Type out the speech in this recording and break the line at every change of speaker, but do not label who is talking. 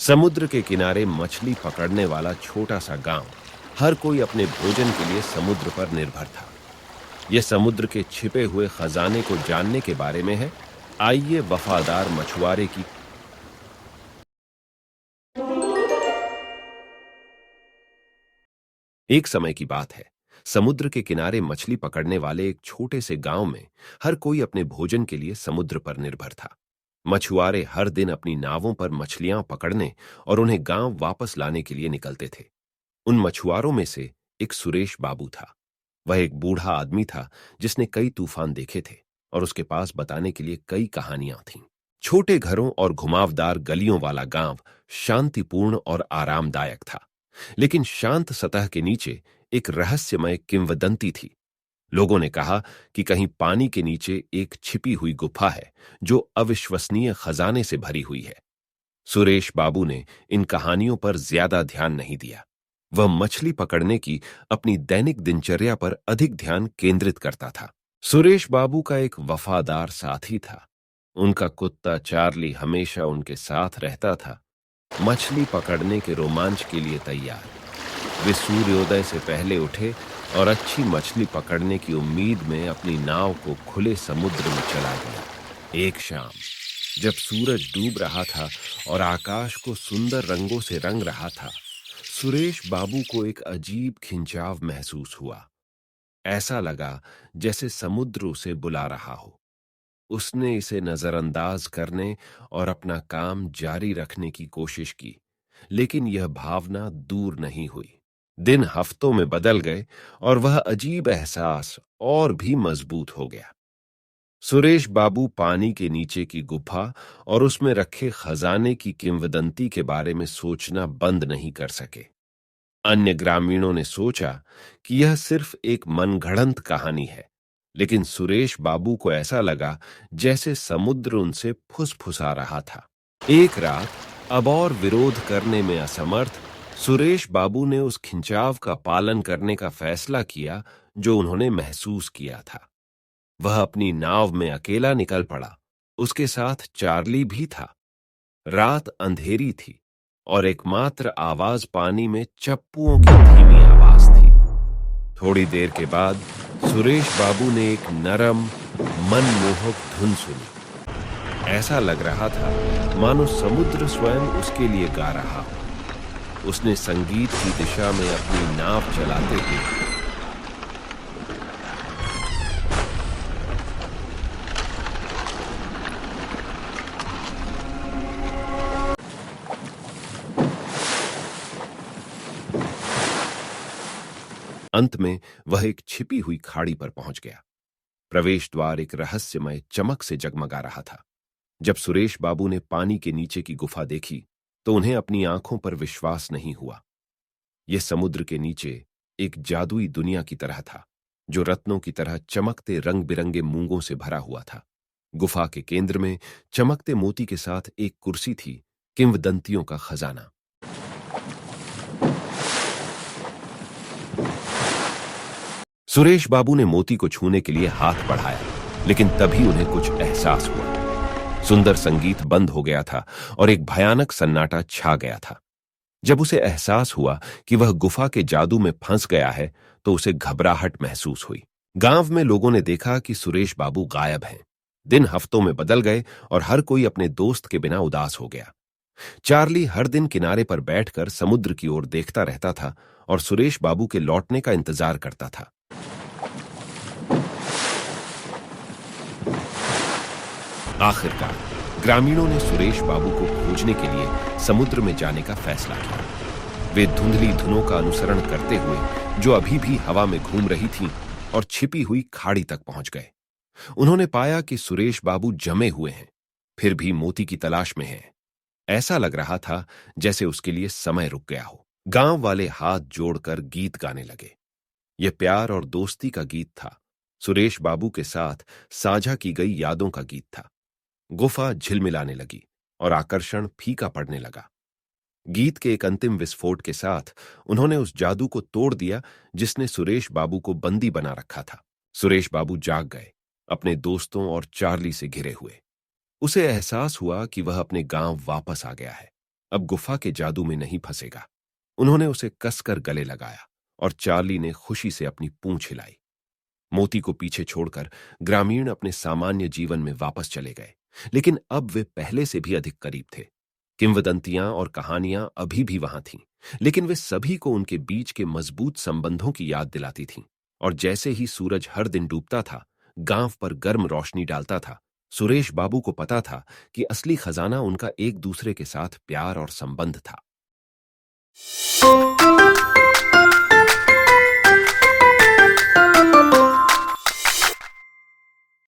समुद्र के किनारे मछली पकड़ने वाला छोटा सा गांव। हर कोई अपने भोजन के लिए समुद्र पर निर्भर था। यह समुद्र के छिपे हुए खजाने को जानने के बारे में है। आइए वफादार मछुआरे की। एक समय की बात है। समुद्र के किनारे मछली पकड़ने वाले एक छोटे से गांव में हर कोई अपने भोजन के लिए समुद्र पर निर्भर था। मछुआरे हर दिन अपनी नावों पर मछलियां पकड़ने और उन्हें गांव वापस लाने के लिए निकलते थे। उन मछुआरों में से एक सुरेश बाबू था। वह एक बूढ़ा आदमी था जिसने कई तूफान देखे थे और उसके पास बताने के लिए कई कहानियां थीं। छोटे घरों और घुमावदार गलियों वाला गांव शांतिपूर्ण और आरामदायक था। लेकिन शांत सतह के नीचे एक रहस्यमय किंवदंती थी। लोगों ने कहा कि कहीं पानी के नीचे एक छिपी हुई गुफा है जो अविश्वसनीय खजाने से भरी हुई है। सुरेश बाबू ने इन कहानियों पर ज्यादा ध्यान नहीं दिया। वह मछली पकड़ने की अपनी दैनिक दिनचर्या पर अधिक ध्यान केंद्रित करता था। सुरेश बाबू का एक वफादार साथी था। उनका कुत्ता चार्ली हमेशा उनके साथ रहता था, मछली पकड़ने के रोमांच के लिए तैयार। वे सूर्योदय से पहले उठे और अच्छी मछली पकड़ने की उम्मीद में अपनी नाव को खुले समुद्र में चला दिया। एक शाम जब सूरज डूब रहा था और आकाश को सुंदर रंगों से रंग रहा था, सुरेश बाबू को एक अजीब खिंचाव महसूस हुआ। ऐसा लगा जैसे समुद्र उसे बुला रहा हो। उसने इसे नजरअंदाज करने और अपना काम जारी रखने की कोशिश की, लेकिन यह भावना दूर नहीं हुई। दिन हफ्तों में बदल गए और वह अजीब एहसास और भी मजबूत हो गया। सुरेश बाबू पानी के नीचे की गुफा और उसमें रखे खजाने की किंवदंती के बारे में सोचना बंद नहीं कर सके। अन्य ग्रामीणों ने सोचा कि यह सिर्फ एक मनगढ़ंत कहानी है, लेकिन सुरेश बाबू को ऐसा लगा जैसे समुद्र उनसे फुसफुसा रहा था। एक रात अब और विरोध करने में असमर्थ सुरेश बाबू ने उस खिंचाव का पालन करने का फैसला किया जो उन्होंने महसूस किया था। वह अपनी नाव में अकेला निकल पड़ा। उसके साथ चार्ली भी था। रात अंधेरी थी और एकमात्र आवाज पानी में चप्पुओं की धीमी आवाज थी। थोड़ी देर के बाद सुरेश बाबू ने एक नरम मनमोहक धुन सुनी। ऐसा लग रहा था मानो समुद्र स्वयं उसके लिए गा रहा हो। उसने संगीत की दिशा में अपनी नाव चलाते हुए अंत में वह एक छिपी हुई खाड़ी पर पहुंच गया। प्रवेश द्वार एक रहस्यमय चमक से जगमगा रहा था। जब सुरेश बाबू ने पानी के नीचे की गुफा देखी तो उन्हें अपनी आंखों पर विश्वास नहीं हुआ। यह समुद्र के नीचे एक जादुई दुनिया की तरह था, जो रत्नों की तरह चमकते रंग बिरंगे मूंगों से भरा हुआ था। गुफा के केंद्र में चमकते मोती के साथ एक कुर्सी थी, किंवदंतियों का खजाना। सुरेश बाबू ने मोती को छूने के लिए हाथ बढ़ाया, लेकिन तभी उन्हें कुछ एहसास हुआ। सुंदर संगीत बंद हो गया था और एक भयानक सन्नाटा छा गया था। जब उसे एहसास हुआ कि वह गुफा के जादू में फंस गया है तो उसे घबराहट महसूस हुई। गांव में लोगों ने देखा कि सुरेश बाबू गायब हैं। दिन हफ्तों में बदल गए और हर कोई अपने दोस्त के बिना उदास हो गया। चार्ली हर दिन किनारे पर बैठकर समुद्र की ओर देखता रहता था और सुरेश बाबू के लौटने का इंतजार करता था। आखिरकार ग्रामीणों ने सुरेश बाबू को खोजने के लिए समुद्र में जाने का फैसला किया। वे धुंधली धुनों का अनुसरण करते हुए जो अभी भी हवा में घूम रही थीं और छिपी हुई खाड़ी तक पहुंच गए। उन्होंने पाया कि सुरेश बाबू जमे हुए हैं, फिर भी मोती की तलाश में हैं। ऐसा लग रहा था जैसे उसके लिए समय रुक गया हो। गांव वाले हाथ जोड़कर गीत गाने लगे। यह प्यार और दोस्ती का गीत था, सुरेश बाबू के साथ साझा की गई यादों का गीत था। गुफा झिलमिलाने लगी और आकर्षण फीका पड़ने लगा। गीत के एक अंतिम विस्फोट के साथ उन्होंने उस जादू को तोड़ दिया जिसने सुरेश बाबू को बंदी बना रखा था। सुरेश बाबू जाग गए, अपने दोस्तों और चार्ली से घिरे हुए। उसे एहसास हुआ कि वह अपने गांव वापस आ गया है। अब गुफा के जादू में नहीं फंसेगा। उन्होंने उसे कसकर गले लगाया और चार्ली ने खुशी से अपनी पूंछ हिलाई। मोती को पीछे छोड़कर ग्रामीण अपने सामान्य जीवन में वापस चले गए, लेकिन अब वे पहले से भी अधिक करीब थे। किंवदंतियां और कहानियां अभी भी वहां थीं, लेकिन वे सभी को उनके बीच के मजबूत संबंधों की याद दिलाती थीं। और जैसे ही सूरज हर दिन डूबता था, गांव पर गर्म रोशनी डालता था, सुरेश बाबू को पता था कि असली खजाना उनका एक दूसरे के साथ प्यार और संबंध था।